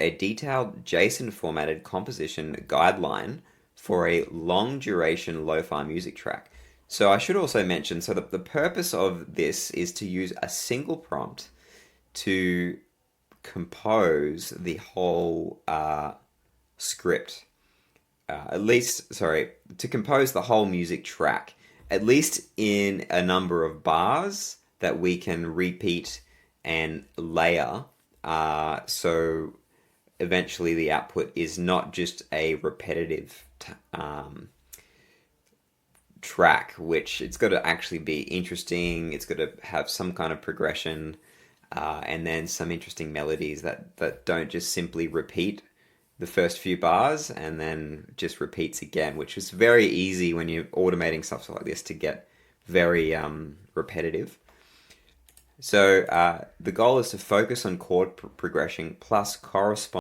a detailed JSON formatted composition guideline for a long duration lo-fi music track. So I should also mention, so the purpose of this is to use a single prompt to compose the whole script. To compose the whole music track, at least in a number of bars that we can repeat and layer. So eventually the output is not just a repetitive track, which it's got to actually be interesting. It's got to have some kind of progression, and then some interesting melodies that don't just simply repeat the first few bars and then just repeats again, which is very easy when you're automating stuff like this to get very repetitive. So the goal is to focus on chord progression plus corresponding